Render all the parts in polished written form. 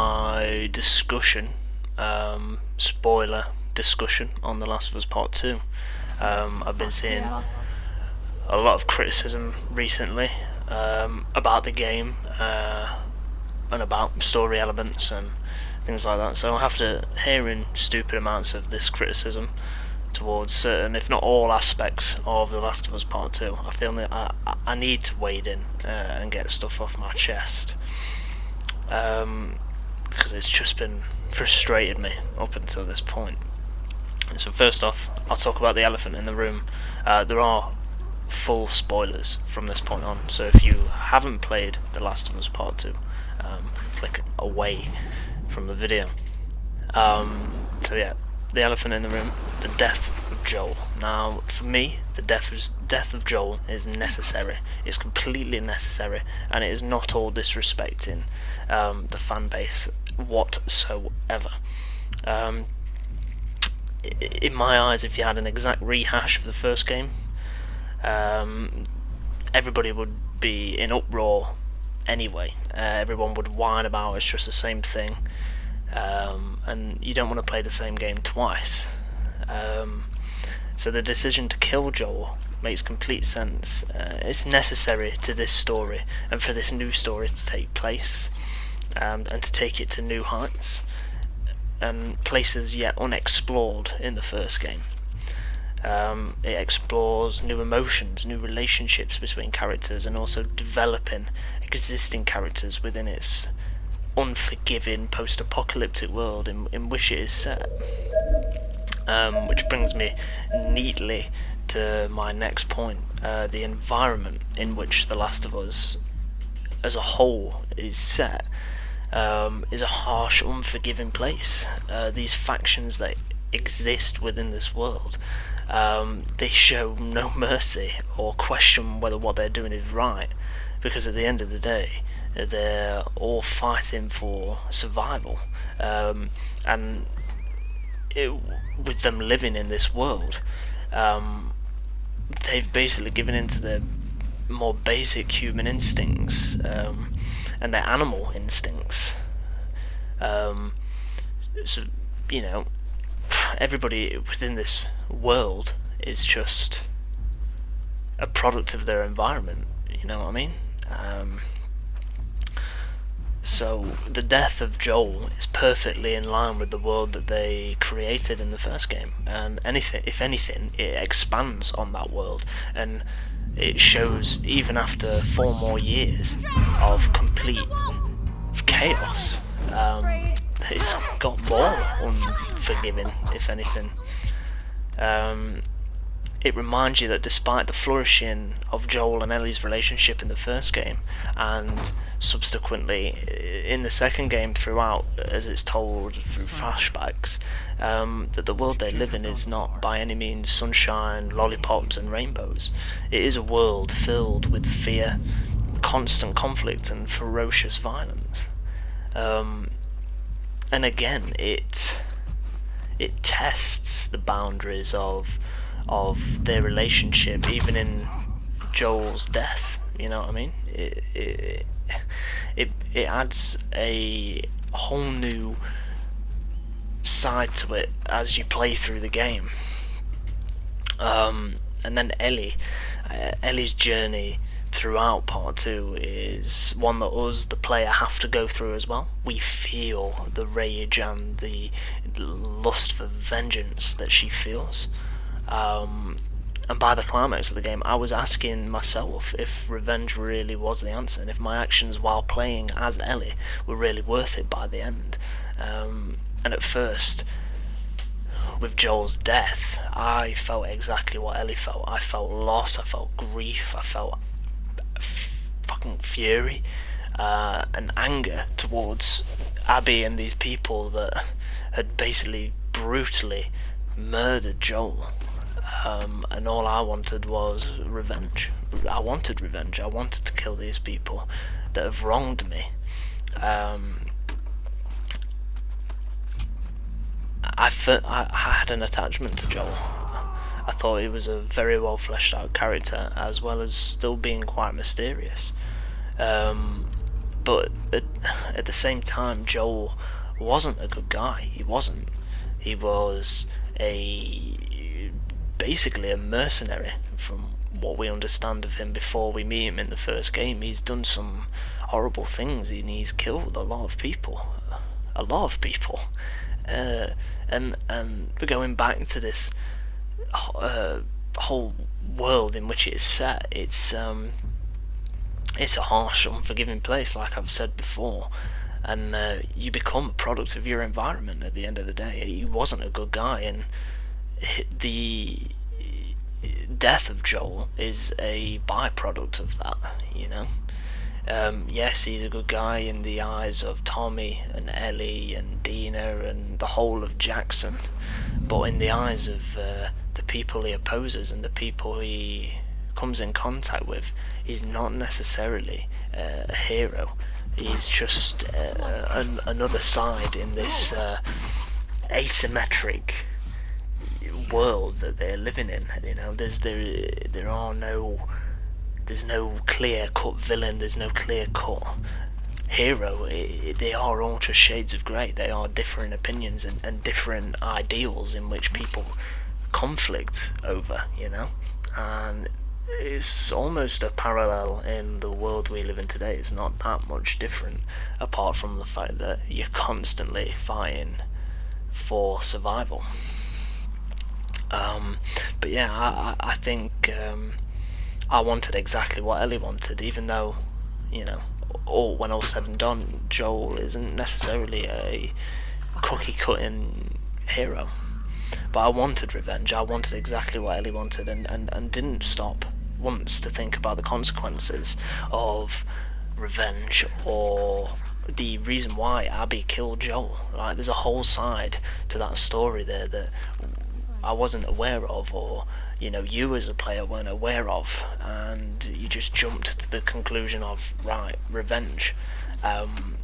my discussion, spoiler discussion on The Last of Us Part 2. I've been seeing a lot of criticism recently about the game and about story elements and things like that, so after hearing stupid amounts of this criticism towards certain, if not all, aspects of The Last of Us Part 2, I feel that I need to wade in and get stuff off my chest, because it's just been frustrated me up until this point. So first off, I'll talk about the elephant in the room. There are full spoilers from this point on, so if you haven't played The Last of Us Part 2, click away from the video. So yeah, the elephant in the room, the death of Joel. Now, for me, the death of Joel is necessary. It's completely necessary, and it is not all disrespecting the fan base whatsoever. In my eyes, if you had an exact rehash of the first game, everybody would be in uproar anyway. Everyone would whine about it's just the same thing, and you don't want to play the same game twice. So the decision to kill Joel makes complete sense. It's necessary to this story and for this new story to take place, and to take it to new heights and places yet unexplored in the first game. It explores new emotions, new relationships between characters, and also developing existing characters within its unforgiving post-apocalyptic world in which it is set. Which brings me neatly to my next point. The environment in which The Last of Us as a whole is set is a harsh, unforgiving place. These factions that exist within this world, they show no mercy or question whether what they're doing is right, because at the end of the day they're all fighting for survival, and with them living in this world, they've basically given into their more basic human instincts, and their animal instincts. So, you know, everybody within this world is just a product of their environment, you know what I mean? So the death of Joel is perfectly in line with the world that they created in the first game, and if anything, it expands on that world, and it shows even after 4 more years of complete chaos, it's got more unforgiving, if anything. It reminds you that despite the flourishing of Joel and Ellie's relationship in the first game, and subsequently in the second game throughout, as it's told through flashbacks, that the world they live in is not by any means sunshine, lollipops and rainbows. It is a world filled with fear, constant conflict and ferocious violence. And again, it tests the boundaries of their relationship, even in Joel's death. You know what I mean? It adds a whole new side to it as you play through the game. And then Ellie's journey throughout part 2 is one that us, the player, have to go through as well. We feel the rage and the lust for vengeance that she feels. And by the climax of the game, I was asking myself if revenge really was the answer, and if my actions while playing as Ellie were really worth it by the end. And at first, with Joel's death, I felt exactly what Ellie felt. I felt loss, I felt grief, I felt fucking fury, and anger towards Abby and these people that had basically brutally murdered Joel. And all I wanted was revenge. I wanted revenge. I wanted to kill these people that have wronged me. I had an attachment to Joel. I thought he was a very well fleshed out character, as well as still being quite mysterious. but at the same time, Joel wasn't a good guy. He wasn't. He was basically a mercenary from what we understand of him before we meet him in the first game. He's done some horrible things, and he's killed a lot of people. And we're going back to this whole world in which it is set. It's a harsh, unforgiving place, like I've said before, and you become a product of your environment at the end of the day. He wasn't a good guy, and the death of Joel is a byproduct of that, you know. Yes, he's a good guy in the eyes of Tommy and Ellie and Dina and the whole of Jackson, but in the eyes of the people he opposes and the people he comes in contact with, he's not necessarily a hero. He's just another side in this asymmetric world that they're living in. You know, there's no clear-cut villain, there's no clear-cut hero. They are all just shades of grey. They are different opinions and different ideals in which people conflict over, you know. And it's almost a parallel in the world we live in today. It's not that much different, apart from the fact that you're constantly fighting for survival. But yeah, I think I wanted exactly what Ellie wanted, even though, you know, when all's said and done, Joel isn't necessarily a cookie-cutting hero. But I wanted revenge. I wanted exactly what Ellie wanted, and didn't stop once to think about the consequences of revenge or the reason why Abby killed Joel. Like, there's a whole side to that story there that I wasn't aware of, or, you know, you as a player weren't aware of, and you just jumped to the conclusion of, right, revenge. And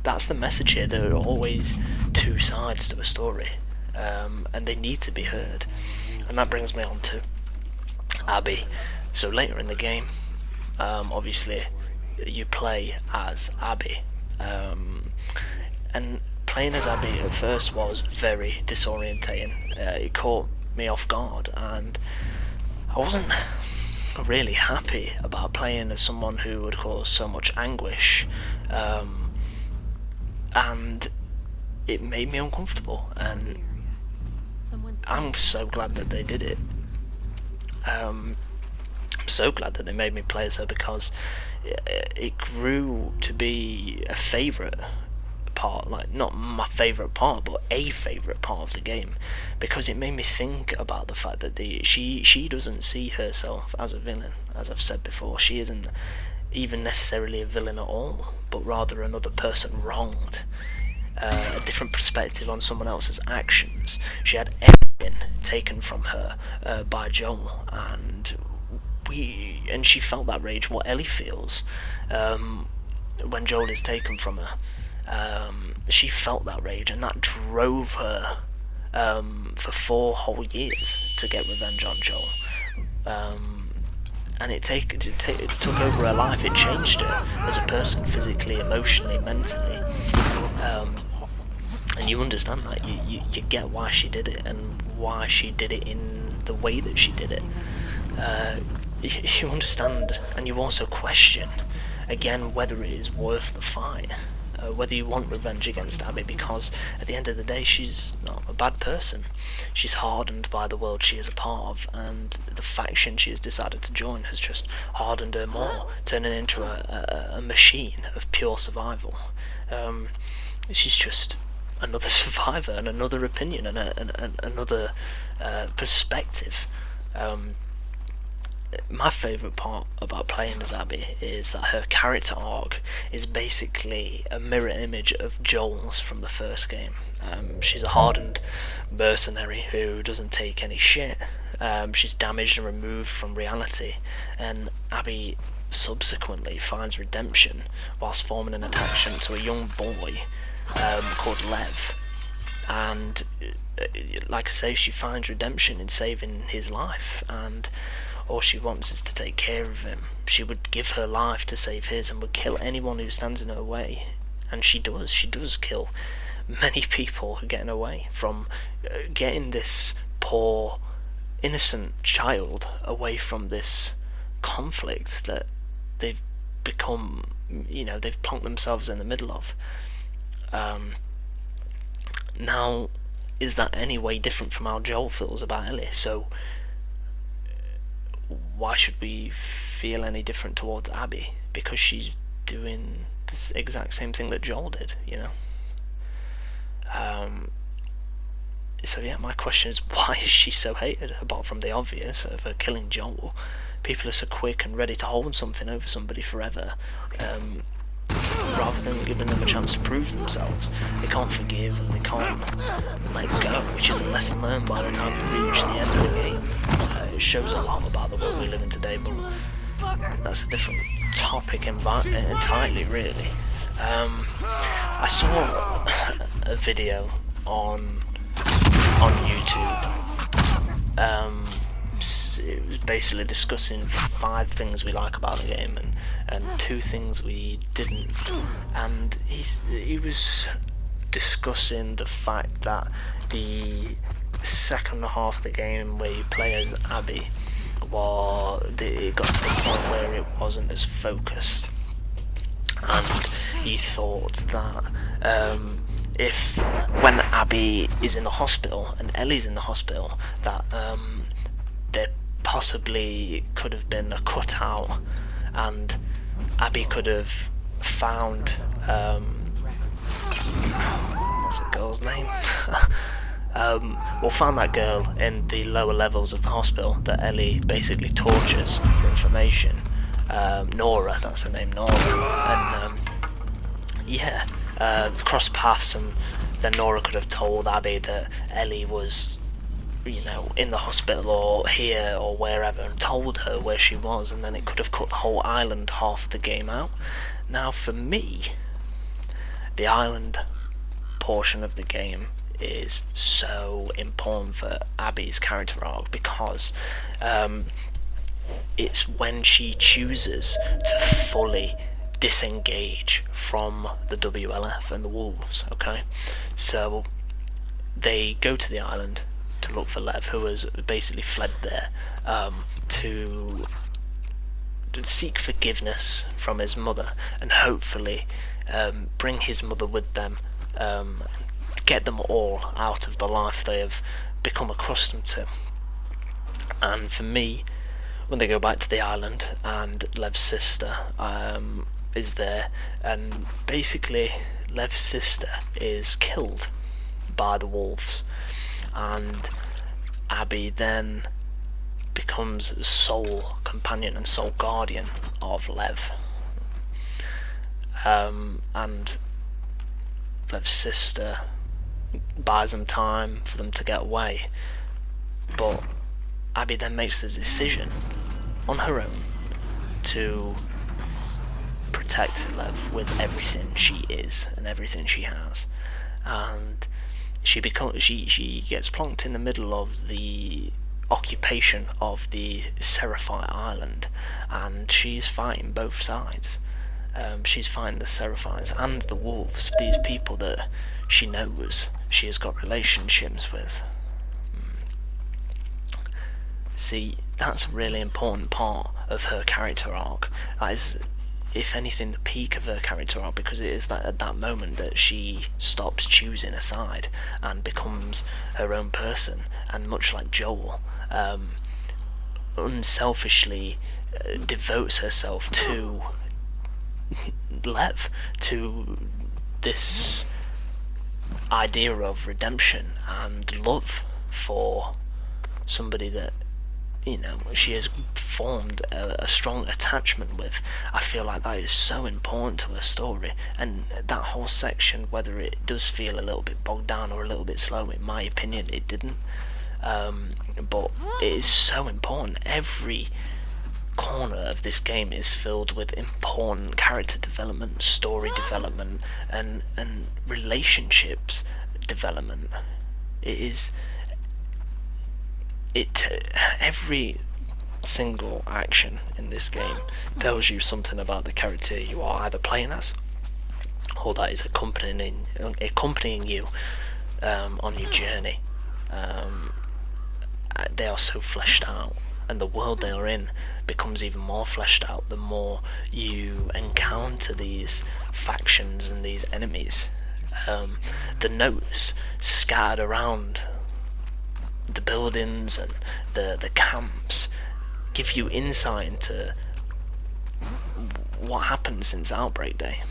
that's the message here. There are always two sides to a story, and they need to be heard. And that brings me on to Abby. So later in the game, obviously you play as Abby, and playing as Abby at first was very disorientating. It caught me off guard, and I wasn't really happy about playing as someone who would cause so much anguish, and it made me uncomfortable, and I'm so glad that they did it. I'm so glad that they made me play as her, because it grew to be a favourite part, like not my favourite part, but a favourite part of the game, because it made me think about the fact that she doesn't see herself as a villain. As I've said before, she isn't even necessarily a villain at all, but rather another person wronged, a different perspective on someone else's actions. She had everything taken from her by Joel, and she felt that rage, what Ellie feels when Joel is taken from her. She felt that rage, and that drove her for 4 whole years to get revenge on Joel. And it took over her life. It changed her as a person, physically, emotionally, mentally. And you understand that. You get why she did it, and why she did it in the way that she did it. You understand, and you also question, again, whether it is worth the fight. Whether you want revenge against Abby, because at the end of the day, she's not a bad person. She's hardened by the world she is a part of, and the faction she has decided to join has just hardened her more, turning into a machine of pure survival. She's just another survivor, and another opinion, and another perspective. My favourite part about playing as Abby is that her character arc is basically a mirror image of Joel's from the first game. She's a hardened mercenary who doesn't take any shit. She's damaged and removed from reality, and Abby subsequently finds redemption whilst forming an attachment to a young boy called Lev. And like I say, she finds redemption in saving his life, and all she wants is to take care of him. She would give her life to save his and would kill anyone who stands in her way. And she does kill many people who get in her way from getting this poor, innocent child away from this conflict that they've become, they've plonked themselves in the middle of. Now, is that any way different from how Joel feels about Ellie? So why should we feel any different towards Abby? Because she's doing this exact same thing that Joel did, So yeah, my question is, why is she so hated, apart from the obvious of her killing Joel? People are so quick and ready to hold something over somebody forever, rather than giving them a chance to prove themselves. They can't forgive and they can't let go, which is a lesson learned by the time you reach the end of the game. It shows a lot about the world we live in today, but that's a different topic entirely, really. I saw a video on YouTube. It was basically discussing 5 things we like about the game and 2 things we didn't. And he was discussing the fact that the second half of the game where you play as Abby, it got to the point where it wasn't as focused, and he thought that if when Abby is in the hospital and Ellie's in the hospital, that there possibly could have been a cutout, and Abby could have found what's the girl's name? Found that girl in the lower levels of the hospital that Ellie basically tortures for information. Nora, that's her name, Nora. And cross paths, and then Nora could have told Abby that Ellie was, in the hospital or here or wherever, and told her where she was, and then it could have cut the whole island half of the game out. Now, for me, the island portion of the game is so important for Abby's character arc, because it's when she chooses to fully disengage from the WLF and the wolves. Okay, so they go to the island to look for Lev, who has basically fled there, to seek forgiveness from his mother, and hopefully bring his mother with them, get them all out of the life they have become accustomed to. And for me, when they go back to the island and Lev's sister is there, and basically Lev's sister is killed by the wolves, and Abby then becomes sole companion and sole guardian of Lev, and Lev's sister buys them time for them to get away, but Abby then makes the decision on her own to protect Lev with everything she is and everything she has, and she gets plonked in the middle of the occupation of the Seraphite Island, and she's fighting both sides. She's fighting the Seraphites and the wolves, these people that she knows she has got relationships with. See, that's a really important part of her character arc. That is, if anything, the peak of her character arc, because it is that at that moment that she stops choosing a side and becomes her own person, and much like Joel, unselfishly devotes herself to Lev, to this idea of redemption and love for somebody that she has formed a strong attachment with. I feel like that is so important to her story, and that whole section, whether it does feel a little bit bogged down or a little bit slow, in my opinion it didn't, but it is so important. Every corner of this game is filled with important character development, story development, and relationships development. Every single action in this game tells you something about the character you are either playing as, or that is accompanying you on your journey. They are so fleshed out, and the world they are in becomes even more fleshed out the more you encounter these factions and these enemies. The notes scattered around the buildings and the camps give you insight into what happened since Outbreak Day.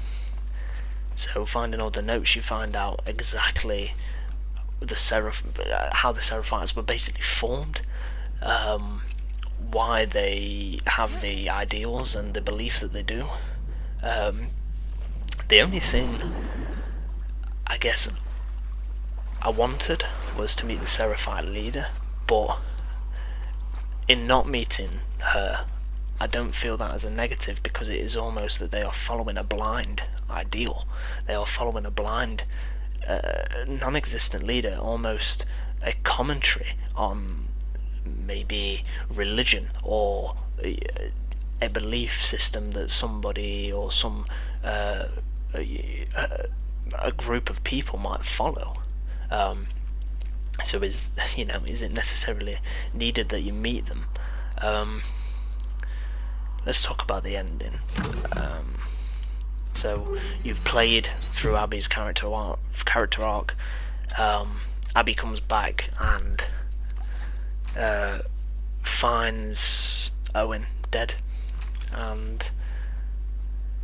So finding all the notes, you find out exactly how the Seraphites were basically formed, why they have the ideals and the beliefs that they do. The only thing I guess I wanted was to meet the Seraphite leader, but in not meeting her, I don't feel that as a negative, because it is almost that they are following a blind ideal. They are following a blind, non-existent leader, almost a commentary on maybe religion or a belief system that somebody or some a group of people might follow. So is it necessarily needed that you meet them? Let's talk about the ending. So you've played through Abby's character arc. Abby comes back and finds Owen dead and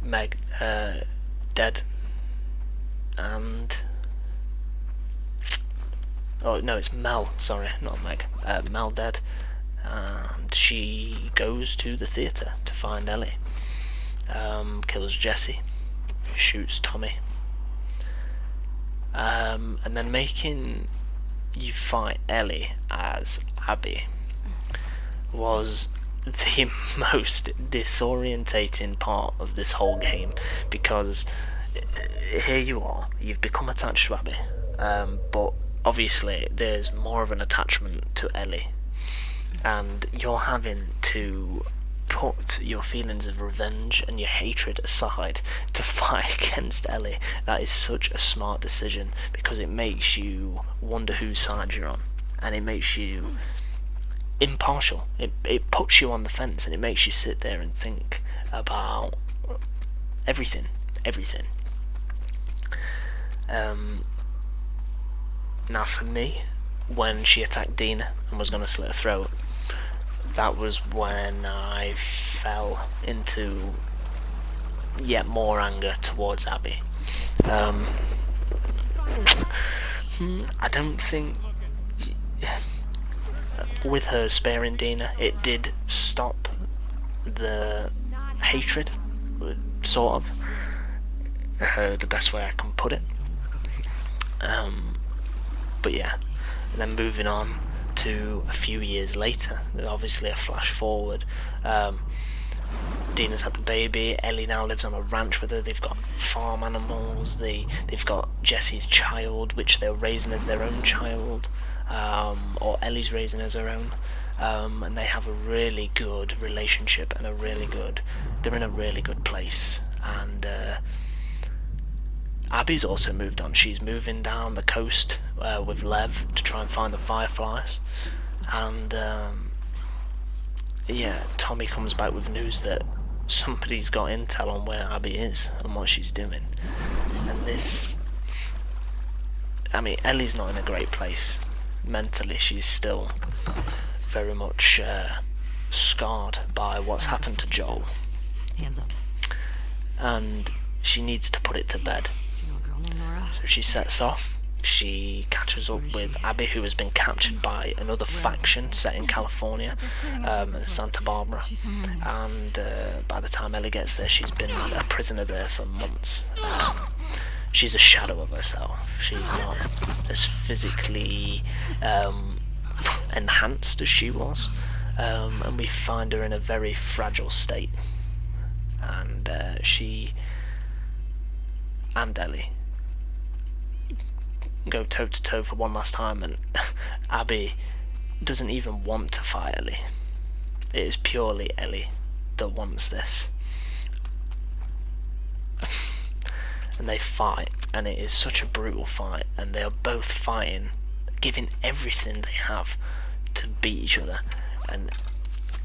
Meg dead, and oh no, it's Mel, sorry, not Meg. Mel dead, and she goes to the theatre to find Ellie. Kills Jesse, shoots Tommy, and then making you fight Ellie as Abby was the most disorientating part of this whole game, because here you are, you've become attached to Abby, but obviously there's more of an attachment to Ellie, and you're having to put your feelings of revenge and your hatred aside to fight against Ellie. That is such a smart decision, because it makes you wonder whose side you're on, and it makes you impartial. It puts you on the fence, and it makes you sit there and think about everything. Now for me, when she attacked Dina and was going to slit her throat, that was when I fell into yet more anger towards Abby. I don't think with her sparing Dina, it did stop the hatred, sort of, the best way I can put it. But yeah, and then moving on to a few years later, obviously a flash forward. Dina's had the baby. Ellie now lives on a ranch with her. They've got farm animals. They've got Jesse's child, which they're raising as their own child, or Ellie's raising as her own. And they have a really good relationship and they're in a really good place. And Abby's also moved on. She's moving down the coast with Lev to try and find the Fireflies. And yeah, Tommy comes back with news that somebody's got intel on where Abby is and what she's doing. And Ellie's not in a great place mentally. She's still very much scarred by what's happened to Joel. Hands up. And she needs to put it to bed. So she sets off. She catches up with Abby, who has been captured by another faction set in California, Santa Barbara. And by the time Ellie gets there, she's been a prisoner there for months. She's a shadow of herself. She's not as physically enhanced as she was. And we find her in a very fragile state. And she and Ellie go toe to toe for one last time, and Abby doesn't even want to fight Ellie. It is purely Ellie that wants this. And they fight, and it is such a brutal fight, and they are both fighting, giving everything they have to beat each other, and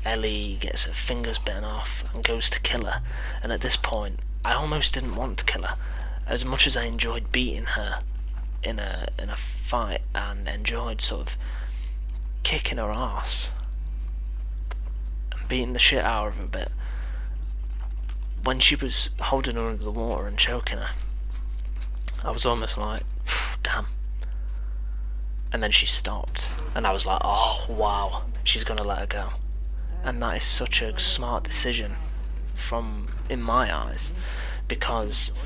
Ellie gets her fingers bitten off and goes to kill her, and at this point I almost didn't want to kill her. As much as I enjoyed beating her in a fight and enjoyed sort of kicking her ass and beating the shit out of her a bit, when she was holding her under the water and choking her, I was almost like, damn. And then she stopped, and I was like, oh wow, she's gonna let her go. And that is such a smart decision from, in my eyes, because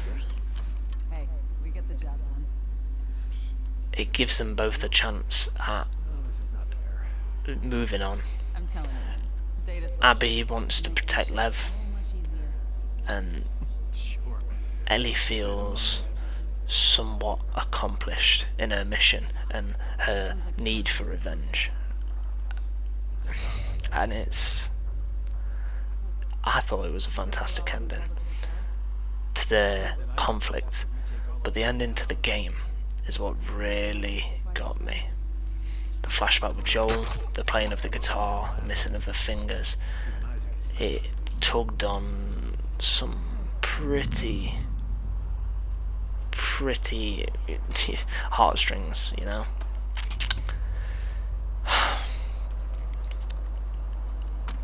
it gives them both a chance at moving on. Abby wants to protect Lev, and Ellie feels somewhat accomplished in her mission and her need for revenge. And I thought it was a fantastic ending to the conflict, but the ending to the game is what really got me. The flashback with Joel, the playing of the guitar, the missing of the fingers, it tugged on some pretty heartstrings, you know.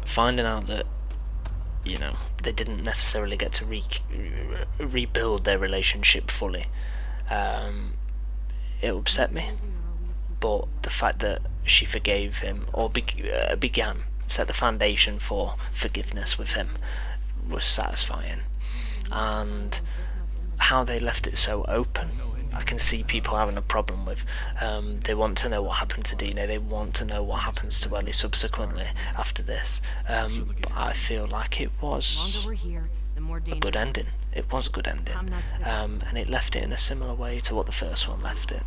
Finding out that, you know, they didn't necessarily get to rebuild their relationship fully, it upset me. But the fact that she forgave him, or set the foundation for forgiveness with him, was satisfying. And how they left it so open, I can see people having a problem with. They want to know what happened to Dino, they want to know what happens to Ellie subsequently after this. But I feel like it was a good ending. It was a good ending. And it left it in a similar way to what the first one left it.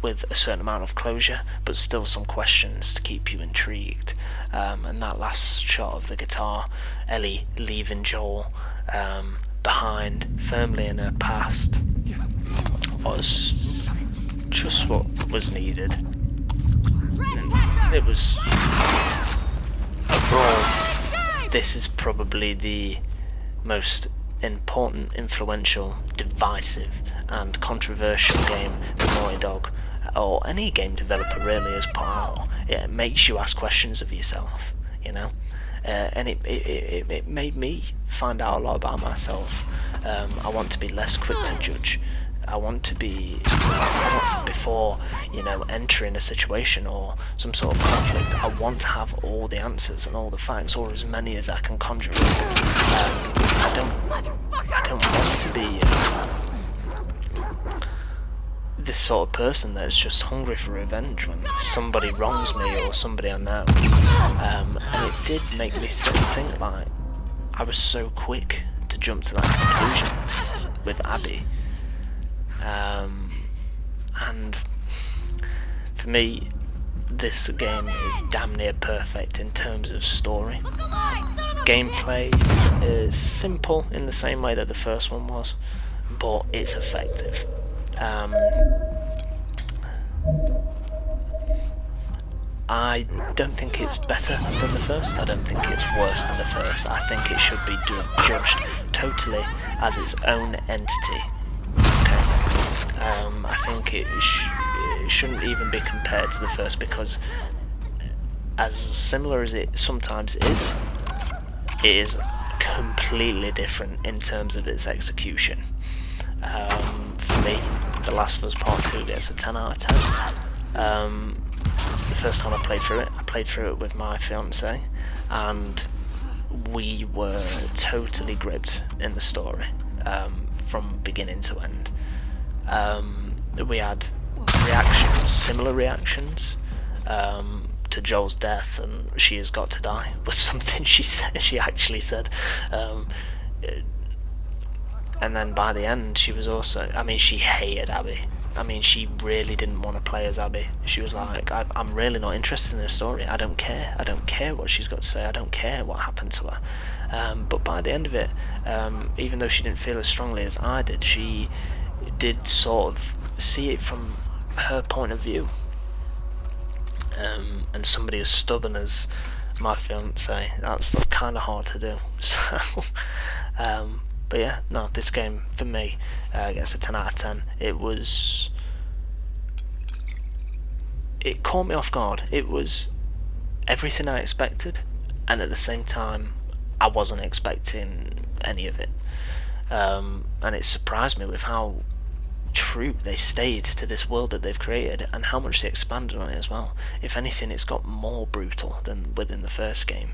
With a certain amount of closure, but still some questions to keep you intrigued. And that last shot of the guitar, Ellie leaving Joel behind firmly in her past, was just what was needed. And it was, overall, this is probably the most important, influential, divisive and controversial game that Naughty Dog, or any game developer really, has put out. It makes you ask questions of yourself, you know. And it made me find out a lot about myself. I want to be less quick to judge. I want, before, you know, entering a situation or some sort of conflict, I want to have all the answers and all the facts, or as many as I can conjure up. I don't want to be this sort of person that's just hungry for revenge when somebody wrongs me or somebody I know. And it did make me sit and think, like, I was so quick to jump to that conclusion with Abby. And for me, this game is damn near perfect in terms of story. Gameplay is simple in the same way that the first one was, but it's effective. I don't think it's better than the first, I don't think it's worse than the first. I think it should be judged totally as its own entity. I think it shouldn't even be compared to the first, because as similar as it sometimes is, it is completely different in terms of its execution. For me, The Last of Us Part 2 gets a 10 out of 10. The first time I played through it with my fiance, and we were totally gripped in the story, from beginning to end. We had similar reactions to Joel's death, and she has got to die was something she actually said. And then by the end, she was also, I mean, she hated Abby. I mean, she really didn't want to play as Abby. She was like, I'm really not interested in the story. I don't care. I don't care what she's got to say. I don't care what happened to her. But by the end of it, even though she didn't feel as strongly as I did, she did sort of see it from her point of view. And somebody as stubborn as my fiance, that's kind of hard to do. So, but yeah, no, this game for me gets a 10 out of 10. It caught me off guard. It was everything I expected, and at the same time, I wasn't expecting any of it. And it surprised me with how true they stayed to this world that they've created, and how much they expanded on it as well. If anything, it's got more brutal than within the first game.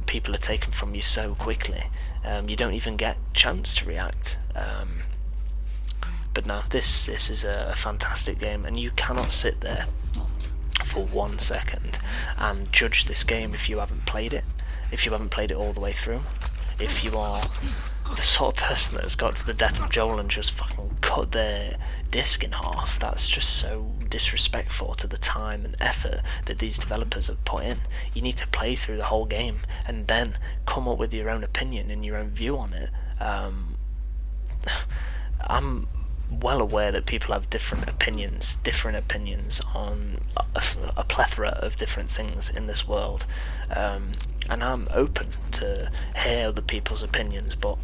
People are taken from you so quickly, you don't even get a chance to react. But no, this is a fantastic game, and you cannot sit there for 1 second and judge this game if you haven't played it, if you haven't played it all the way through. If you are the sort of person that has got to the death of Joel and just fucking cut their disc in half, that's just so disrespectful to the time and effort that these developers have put in. You need to play through the whole game and then come up with your own opinion and your own view on it. I'm well aware that people have different opinions on a plethora of different things in this world, and I'm open to hear other people's opinions, but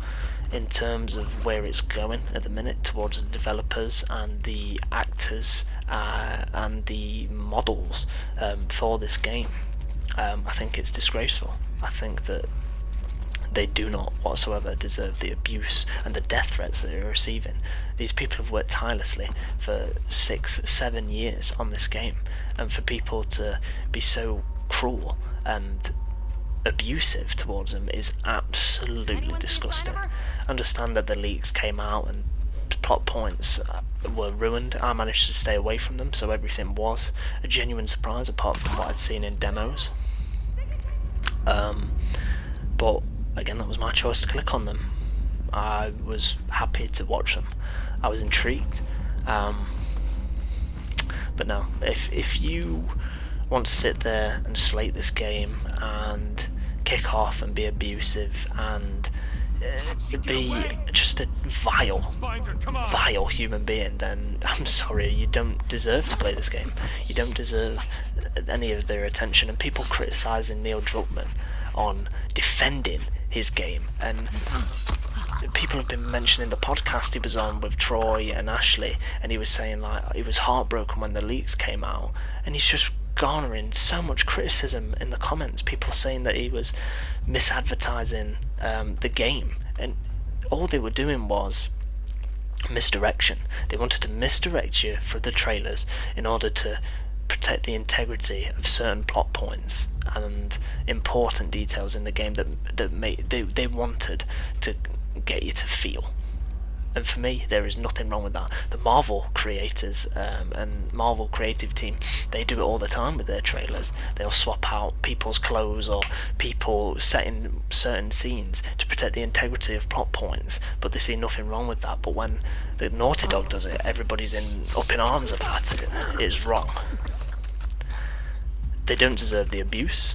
in terms of where it's going at the minute towards the developers and the actors and the models for this game, I think it's disgraceful. I think that they do not whatsoever deserve the abuse and the death threats that they're receiving. These people have worked tirelessly for 6-7 years on this game, and for people to be so cruel and abusive towards them is absolutely disgusting. Understand that the leaks came out and plot points were ruined. I managed to stay away from them, so everything was a genuine surprise apart from what I'd seen in demos. But again, that was my choice to click on them. I was happy to watch them. I was intrigued. But no, if you want to sit there and slate this game and kick off and be abusive and be just a vile human being, then I'm sorry, you don't deserve to play this game. You don't deserve any of their attention. And people criticising Neil Druckmann on defending his game, and people have been mentioning the podcast he was on with Troy and Ashley, and he was saying like he was heartbroken when the leaks came out, and he's just garnering so much criticism in the comments, people saying that he was misadvertising the game, and all they were doing was misdirection. They wanted to misdirect you for the trailers in order to protect the integrity of certain plot points and important details in the game that they wanted to get you to feel. And for me, there is nothing wrong with that. The Marvel creators and Marvel creative team, they do it all the time with their trailers. They'll swap out people's clothes or people setting certain scenes to protect the integrity of plot points, but they see nothing wrong with that. But when the Naughty Dog does it, everybody's up in arms about it. It's wrong. They don't deserve the abuse.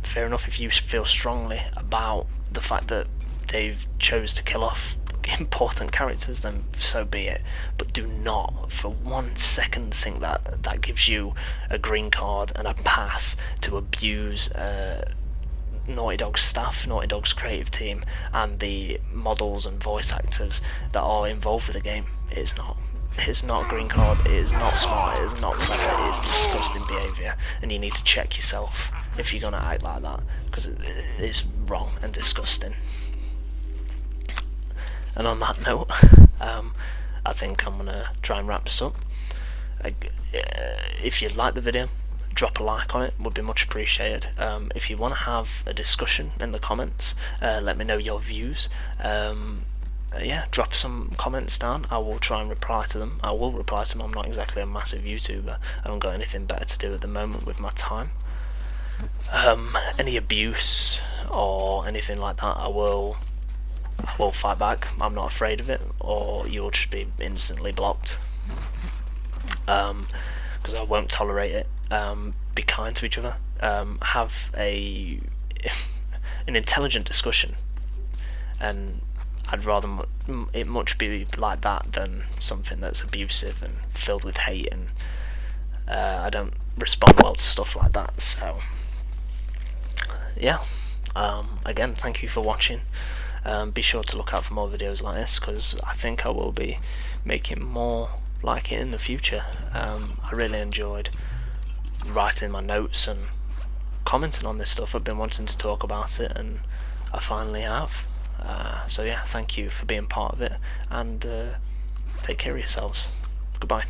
Fair enough if you feel strongly about the fact that they've chose to kill off important characters, then so be it. But do not for 1 second think that that gives you a green card and a pass to abuse Naughty Dog's staff, Naughty Dog's creative team, and the models and voice actors that are involved with the game. It's not a green card, it is not smart, it is not clever, it is disgusting behaviour, and you need to check yourself if you're going to act like that, because it is wrong and disgusting. And on that note, I think I'm going to try and wrap this up. If you like the video, drop a like on it, would be much appreciated. If you want to have a discussion in the comments, let me know your views. Yeah, drop some comments down. I will try and reply to them. I will reply to them. I'm not exactly a massive YouTuber. I haven't got anything better to do at the moment with my time. Any abuse or anything like that, I will I will fight back. I'm not afraid of it, or you'll just be instantly blocked. Because I won't tolerate it. Be kind to each other. Have an intelligent discussion, and I'd rather it much be like that than something that's abusive and filled with hate, and I don't respond well to stuff like that. So yeah, again, thank you for watching. Be sure to look out for more videos like this, because I think I will be making more like it in the future. I really enjoyed writing my notes and commenting on this stuff. I've been wanting to talk about it, and I finally have. So yeah, thank you for being part of it, and take care of yourselves. Goodbye.